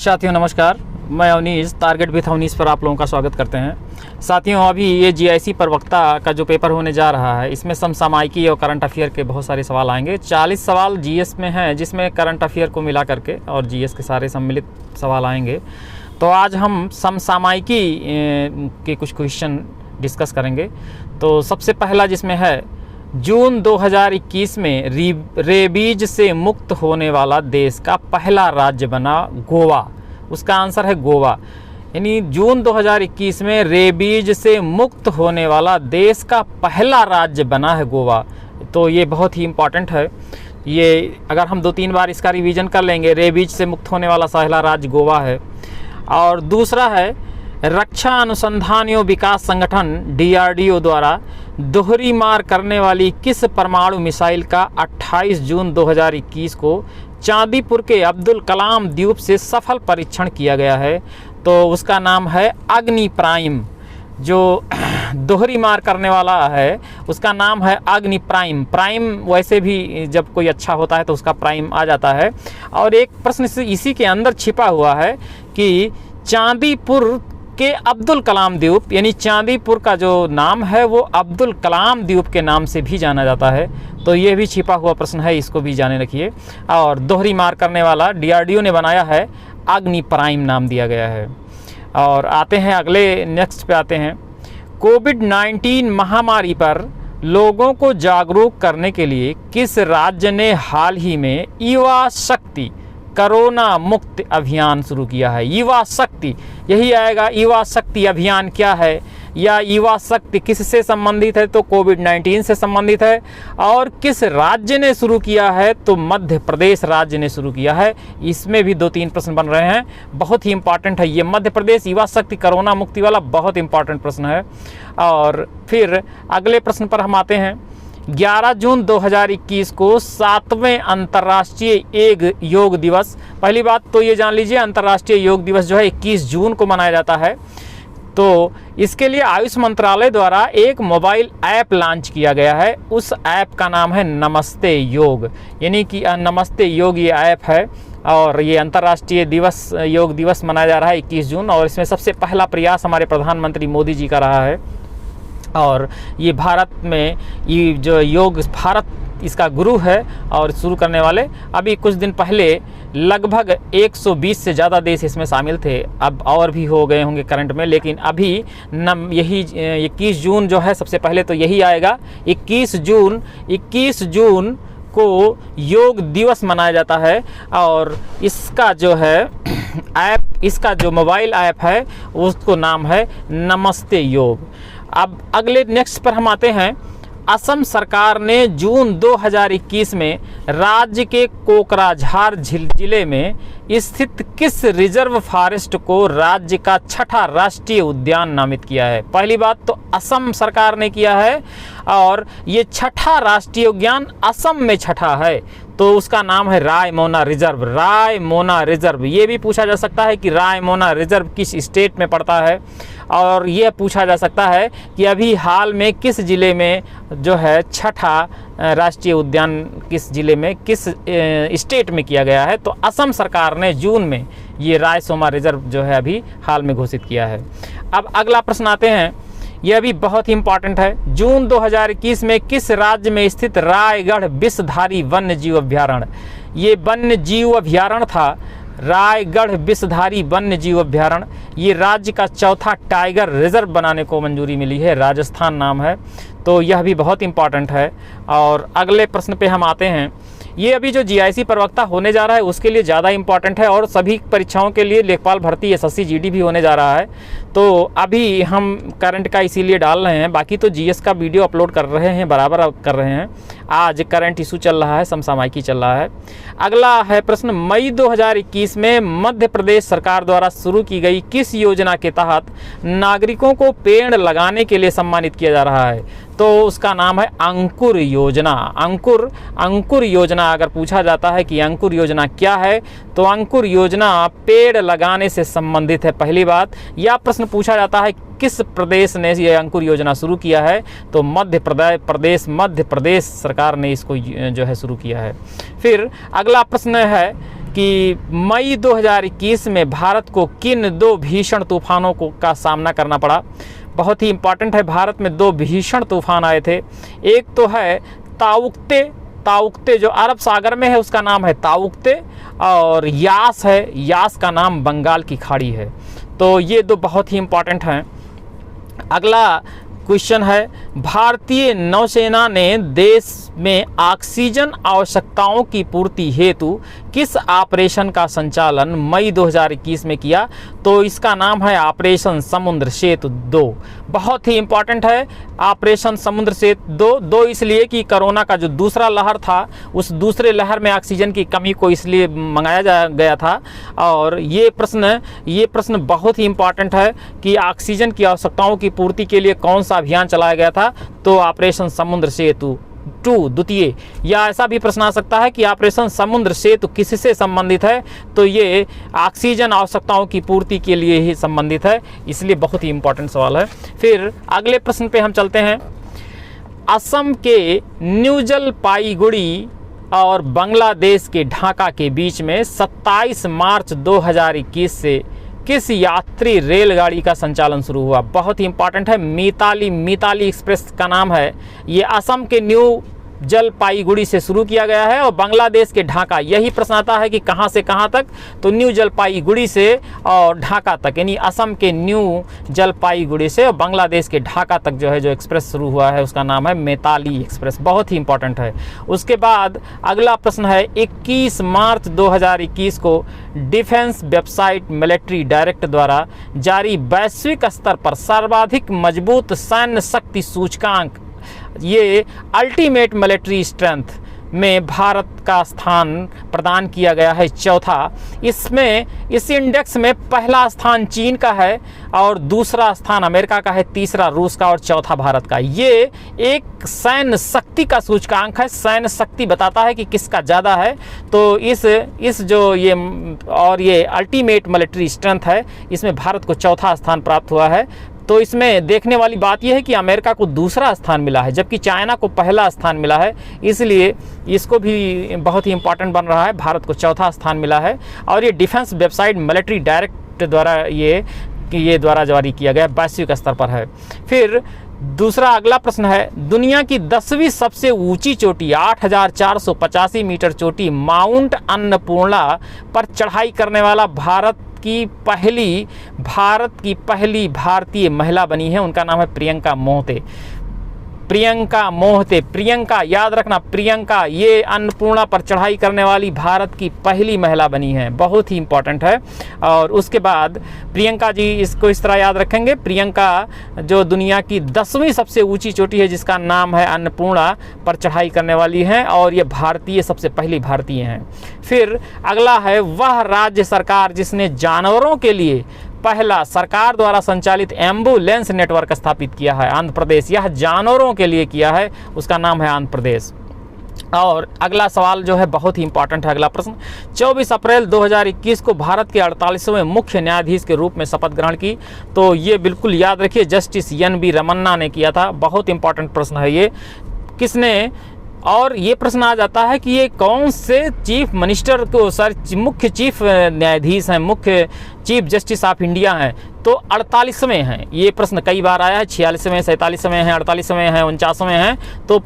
साथियों नमस्कार, मैं अवनीश टारगेट विथ अवनीश पर आप लोगों का स्वागत करते हैं। साथियों, अभी ये जीआईसी प्रवक्ता का जो पेपर होने जा रहा है, इसमें समसामयिकी और करंट अफेयर के बहुत सारे सवाल आएंगे। 40 सवाल जीएस में हैं, जिसमें करंट अफेयर को मिला करके और जीएस के सारे सम्मिलित सवाल आएंगे। तो आज हम समसामयिकी के कुछ क्वेश्चन डिस्कस करेंगे। तो सबसे पहला जिसमें है, जून 2021 में रेबीज से मुक्त होने वाला देश का पहला राज्य बना गोवा। उसका आंसर है गोवा। यानी जून 2021 में रेबीज से मुक्त होने वाला देश का पहला राज्य बना है गोवा। तो ये बहुत ही इम्पॉर्टेंट है। ये अगर हम 2-3 बार इसका रिवीजन कर लेंगे, रेबीज से मुक्त होने वाला पहला राज्य गोवा है। और दूसरा है, रक्षा अनुसंधान एवं विकास संगठन DRDO द्वारा दोहरी मार करने वाली किस परमाणु मिसाइल का 28 जून 2021 को चांदीपुर के अब्दुल कलाम द्वीप से सफल परीक्षण किया गया है? तो उसका नाम है अग्नि प्राइम। जो दोहरी मार करने वाला है उसका नाम है अग्नि प्राइम। प्राइम वैसे भी जब कोई अच्छा होता है तो उसका प्राइम आ जाता है। और एक प्रश्न इसी के अंदर छिपा हुआ है कि चांदीपुर के अब्दुल कलाम द्वीप, यानी चांदीपुर का जो नाम है वो अब्दुल कलाम द्वीप के नाम से भी जाना जाता है। तो ये भी छिपा हुआ प्रश्न है, इसको भी जाने रखिए। और दोहरी मार करने वाला DRDO ने बनाया है, अग्नि प्राइम नाम दिया गया है। और आते हैं अगले, नेक्स्ट पे आते हैं। कोविड-19 महामारी पर लोगों को जागरूक करने के लिए किस राज्य ने हाल ही में युवा शक्ति कोरोना मुक्त अभियान शुरू किया है? युवा शक्ति, यही आएगा। युवा शक्ति अभियान क्या है, या युवा शक्ति किससे संबंधित है? तो कोविड-19 से संबंधित है। और किस राज्य ने शुरू किया है? तो मध्य प्रदेश राज्य ने शुरू किया है। इसमें भी 2-3 प्रश्न बन रहे हैं, बहुत ही इंपॉर्टेंट है ये। मध्य प्रदेश युवा शक्ति कोरोना मुक्ति वाला बहुत इंपॉर्टेंट प्रश्न है। और फिर अगले प्रश्न पर हम आते हैं। 11 जून 2021 को 7वें अंतर्राष्ट्रीय योग दिवस। पहली बात तो ये जान लीजिए, अंतर्राष्ट्रीय योग दिवस जो है 21 जून को मनाया जाता है। तो इसके लिए आयुष मंत्रालय द्वारा एक मोबाइल ऐप लॉन्च किया गया है। उस ऐप का नाम है नमस्ते योग, यानी कि नमस्ते योग ये ऐप है। और ये अंतर्राष्ट्रीय योग दिवस मनाया जा रहा है 21 जून। और इसमें सबसे पहला प्रयास हमारे प्रधानमंत्री मोदी जी का रहा है। और ये भारत में ये जो योग, भारत इसका गुरु है और शुरू करने वाले। अभी कुछ दिन पहले लगभग 120 से ज़्यादा देश इसमें शामिल थे। अब और भी हो गए होंगे करंट में, लेकिन अभी यही 21 जून जो है, सबसे पहले तो यही आएगा। 21 जून को योग दिवस मनाया जाता है। और इसका जो है ऐप, इसका जो मोबाइल ऐप है उसको नाम है नमस्ते योग। अब अगले नेक्स्ट पर हम आते हैं। असम सरकार ने जून 2021 में राज्य के कोकराझार जिले में स्थित किस रिजर्व फॉरेस्ट को राज्य का 6ठा राष्ट्रीय उद्यान नामित किया है? पहली बात तो असम सरकार ने किया है, और ये 6ठा राष्ट्रीय उद्यान असम में 6ठा है। तो उसका नाम है रायमोना रिजर्व। रायमोना रिजर्व, ये भी पूछा जा सकता है कि रायमोना रिजर्व किस स्टेट में पड़ता है। और ये पूछा जा सकता है कि अभी हाल में किस ज़िले में जो है 6ठा राष्ट्रीय उद्यान किस ज़िले में, किस स्टेट में किया गया है? तो असम सरकार ने जून में ये रायमोना रिजर्व जो है अभी हाल में घोषित किया है। अब अगला प्रश्न आते हैं, यह भी बहुत ही इंपॉर्टेंट है। जून 2021 में किस राज्य में स्थित रायगढ़ विषधारी वन्य जीव अभ्यारण्य, ये वन्य जीव अभ्यारण्य था, रायगढ़ विषधारी वन्य जीव अभ्यारण्य, ये राज्य का 4था टाइगर रिजर्व बनाने को मंजूरी मिली है। राजस्थान नाम है। तो यह भी बहुत इंपॉर्टेंट है। और अगले प्रश्न पे हम आते हैं। ये अभी जो जीआईसी प्रवक्ता होने जा रहा है उसके लिए ज़्यादा इंपॉर्टेंट है, और सभी परीक्षाओं के लिए लेखपाल भर्ती, SSC GD भी होने जा रहा है। तो अभी हम करंट का इसीलिए डाल रहे हैं, बाकी तो GS का वीडियो अपलोड कर रहे हैं, बराबर कर रहे हैं। आज करंट इशू चल रहा है, समसामयिकी चल रहा है। अगला है प्रश्न, मई 2021 में मध्य प्रदेश सरकार द्वारा शुरू की गई किस योजना के तहत नागरिकों को पेड़ लगाने के लिए सम्मानित किया जा रहा है? तो उसका नाम है अंकुर योजना। अंकुर योजना अगर पूछा जाता है कि अंकुर योजना क्या है, तो अंकुर योजना पेड़ लगाने से संबंधित है, पहली बात। या प्रश्न पूछा जाता है किस प्रदेश ने ये अंकुर योजना शुरू किया है, तो मध्य प्रदेश सरकार ने इसको जो है शुरू किया है। फिर अगला प्रश्न है कि मई 2021 में भारत को किन 2 भीषण तूफानों का सामना करना पड़ा। बहुत ही इम्पॉर्टेंट है, भारत में 2 भीषण तूफान आए थे। एक तो है ताउक्ते जो अरब सागर में है, उसका नाम है ताउक्ते, और यास है, यास का नाम बंगाल की खाड़ी है। तो ये 2 बहुत ही इम्पॉर्टेंट हैं। अगला क्वेश्चन है, भारतीय नौसेना ने देश में ऑक्सीजन आवश्यकताओं की पूर्ति हेतु किस ऑपरेशन का संचालन मई 2021 में किया। तो इसका नाम है ऑपरेशन समुद्र सेतु 2। बहुत ही इम्पॉर्टेंट है ऑपरेशन समुद्र सेतु 2 इसलिए कि कोरोना का जो दूसरा लहर था, उस दूसरे लहर में ऑक्सीजन की कमी को इसलिए मंगाया गया था। और ये प्रश्न बहुत ही इम्पॉर्टेंट है कि ऑक्सीजन की आवश्यकताओं की पूर्ति के लिए कौन सा अभियान चलाया गया था। तो ऑपरेशन समुद्र सेतु 2 द्वितीय। या ऐसा भी प्रश्न आ सकता है कि ऑपरेशन समुद्र सेतु किससे संबंधित है। तो ये ऑक्सीजन आवश्यकताओं की पूर्ति के लिए ही संबंधित है, इसलिए बहुत ही इंपॉर्टेंट सवाल है। फिर अगले प्रश्न पे हम चलते हैं। असम के न्यू जलपाईगुड़ी और बांग्लादेश के ढाका के बीच में 27 मार्च 2021 से किस यात्री रेलगाड़ी का संचालन शुरू हुआ। बहुत ही इंपॉर्टेंट है, मिताली एक्सप्रेस का नाम है। ये असम के न्यू जलपाईगुड़ी से शुरू किया गया है और बांग्लादेश के ढाका। यही प्रश्न आता है कि कहां से कहां तक। तो न्यू जलपाईगुड़ी से और ढाका तक, यानी असम के न्यू जलपाईगुड़ी से और बांग्लादेश के ढाका तक जो है जो एक्सप्रेस शुरू हुआ है, उसका नाम है मिताली एक्सप्रेस। बहुत ही इंपॉर्टेंट है। उसके बाद अगला प्रश्न है, 21 मार्च 2021 को डिफेंस वेबसाइट मिलिट्री डायरेक्ट द्वारा जारी वैश्विक स्तर पर सर्वाधिक मजबूत सैन्य शक्ति सूचकांक, ये अल्टीमेट मिलिट्री स्ट्रेंथ में भारत का स्थान प्रदान किया गया है 4था। इसमें इस इंडेक्स में पहला स्थान चीन का है और दूसरा स्थान अमेरिका का है, तीसरा रूस का और चौथा भारत का। ये एक सैन्य शक्ति का सूचकांक है, सैन्य शक्ति बताता है कि किसका ज़्यादा है। तो इस जो ये अल्टीमेट मिलिट्री स्ट्रेंथ है, इसमें भारत को चौथा स्थान प्राप्त हुआ है। तो इसमें देखने वाली बात यह है कि अमेरिका को दूसरा स्थान मिला है, जबकि चाइना को पहला स्थान मिला है, इसलिए इसको भी बहुत ही इंपॉर्टेंट बन रहा है। भारत को चौथा स्थान मिला है और ये डिफेंस वेबसाइट मिलिट्री डायरेक्ट द्वारा ये द्वारा जारी किया गया, वैश्विक स्तर पर है। फिर दूसरा अगला प्रश्न है, दुनिया की 10वीं सबसे ऊंची चोटी 8,485 मीटर चोटी माउंट अन्नपूर्णा पर चढ़ाई करने वाला भारत की पहली भारतीय महिला बनी है। उनका नाम है प्रियंका मोहते। प्रियंका याद रखना, प्रियंका ये अन्नपूर्णा पर चढ़ाई करने वाली भारत की पहली महिला बनी है। बहुत ही इंपॉर्टेंट है। और उसके बाद प्रियंका जी, इसको इस तरह याद रखेंगे, प्रियंका जो दुनिया की 10वीं सबसे ऊंची चोटी है जिसका नाम है अन्नपूर्णा पर चढ़ाई करने वाली हैं और ये सबसे पहली भारतीय हैं। फिर अगला है, वह राज्य सरकार जिसने जानवरों के लिए पहला सरकार द्वारा संचालित एम्बुलेंस नेटवर्क स्थापित किया है, आंध्र प्रदेश। यह जानवरों के लिए किया है, उसका नाम है आंध्र प्रदेश। और अगला सवाल जो है बहुत ही इंपॉर्टेंट है। अगला प्रश्न, 24 अप्रैल 2021 को भारत के 48वें मुख्य न्यायाधीश के रूप में शपथ ग्रहण की। तो ये बिल्कुल याद रखिए, जस्टिस एन.वी. रमन्ना ने किया था। बहुत इंपॉर्टेंट प्रश्न है ये, किसने। और ये प्रश्न आ जाता है कि ये कौन से चीफ मिनिस्टर को मुख्य चीफ न्यायाधीश हैं, मुख्य चीफ जस्टिस ऑफ इंडिया हैं। तो 48वें हैं। ये प्रश्न कई बार आया है, 46वें, 47वें हैं, 48वें हैं, 49वें हैं। तो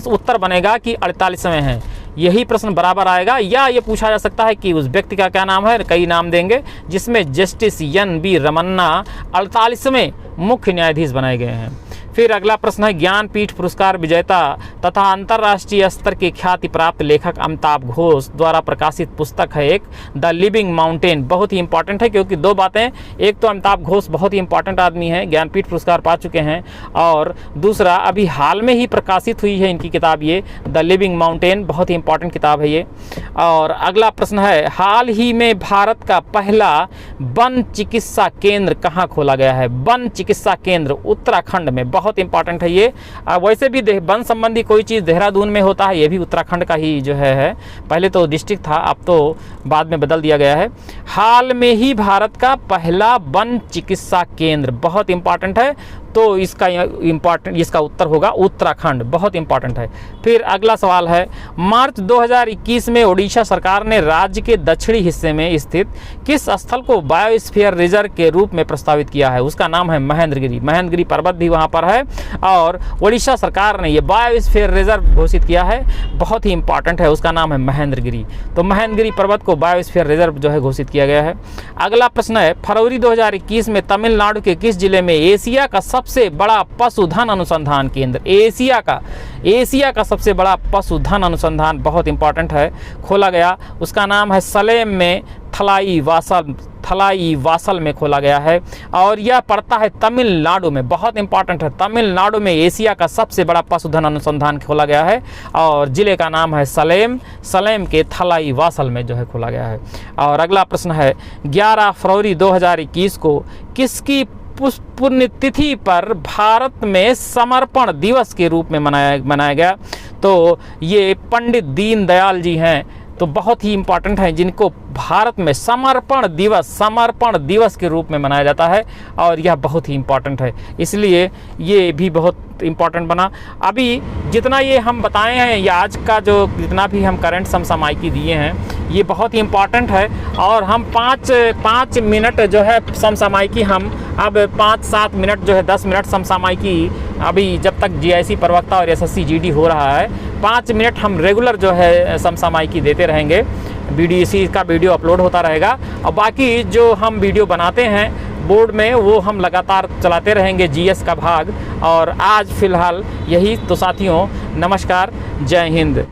उत्तर बनेगा कि 48वें हैं। यही प्रश्न बराबर आएगा। या ये पूछा जा सकता है कि उस व्यक्ति का क्या नाम है, कई नाम देंगे, जिसमें जस्टिस एन.वी. रमन्ना 48वें मुख्य न्यायाधीश बनाए गए हैं। फिर अगला प्रश्न है, ज्ञानपीठ पुरस्कार विजेता तथा अंतर्राष्ट्रीय स्तर के ख्याति प्राप्त लेखक अमिताभ घोष द्वारा प्रकाशित पुस्तक है एक द लिविंग माउंटेन। बहुत ही इंपॉर्टेंट है क्योंकि 2 बातें, एक तो अमिताभ घोष बहुत ही इंपॉर्टेंट आदमी है, ज्ञानपीठ पुरस्कार पा चुके हैं, और दूसरा अभी हाल में ही प्रकाशित हुई है इनकी किताब ये द लिविंग माउंटेन। बहुत ही इंपॉर्टेंट किताब है ये। और अगला प्रश्न है, हाल ही में भारत का पहला वन चिकित्सा केंद्र कहाँ खोला गया है। वन चिकित्सा केंद्र उत्तराखंड में। बहुत इंपॉर्टेंट है ये। वैसे भी वन संबंधी कोई चीज़ देहरादून में होता है, ये भी उत्तराखंड का ही जो है। पहले तो डिस्ट्रिक्ट था, अब तो बाद में बदल दिया गया है। हाल में ही भारत का पहला वन चिकित्सा केंद्र, बहुत इंपॉर्टेंट है, तो इसका उत्तर होगा उत्तराखंड, बहुत इंपॉर्टेंट है। फिर अगला सवाल है, मार्च 2021 में ओडिशा सरकार ने राज्य के दक्षिणी हिस्से में स्थित किस स्थल को बायोस्फीयर रिजर्व के रूप में प्रस्तावित किया है? उसका नाम है महेंद्रगिरी। महेंद्रगिरी पर्वत भी वहाँ पर है और ओडिशा सरकार ने ये बायोस्फीयर रिजर्व घोषित किया है, बहुत ही इंपॉर्टेंट है, उसका नाम है महेंद्रगिरी। तो महेंद्रगिरी पर्वत को बायोस्फीयर रिजर्व जो है घोषित किया गया है। अगला प्रश्न है, फरवरी 2021 में तमिलनाडु के किस जिले में एशिया का सबसे बड़ा पशुधन अनुसंधान केंद्र, एशिया का सबसे बड़ा पशुधन अनुसंधान, बहुत इंपॉर्टेंट है, खोला गया? उसका नाम है सलेम में थलाई वासल में खोला गया है और यह पड़ता है तमिलनाडु में, बहुत इंपॉर्टेंट है। तमिलनाडु में एशिया का सबसे बड़ा पशुधन अनुसंधान खोला गया है और जिले का नाम है सलेम के थलाई वासल में जो है खोला गया है। और अगला प्रश्न है, 11 फरवरी 2021 को किसकी पुण्यतिथि पर भारत में समर्पण दिवस के रूप में मनाया गया? तो ये पंडित दीनदयाल जी हैं, तो बहुत ही इंपॉर्टेंट है, जिनको भारत में समर्पण दिवस के रूप में मनाया जाता है और यह बहुत ही इंपॉर्टेंट है, इसलिए ये भी बहुत इंपॉर्टेंट बना। अभी जितना ये हम बताए हैं, या आज का जो जितना भी हम करंट समसामयिकी दिए हैं, ये बहुत ही इंपॉर्टेंट है। और हम 5 मिनट जो है समसामयिकी, हम अब 5-7 मिनट जो है 10 मिनट समसामयिकी, अभी जब तक GIC प्रवक्ता और SSC GD हो रहा है, 5 मिनट हम रेगुलर जो है समसामयिकी देते रहेंगे। BDC का वीडियो अपलोड होता रहेगा और बाकी जो हम वीडियो बनाते हैं बोर्ड में, वो हम लगातार चलाते रहेंगे, GS का भाग। और आज फिलहाल यही। तो साथियों, नमस्कार, जय हिंद।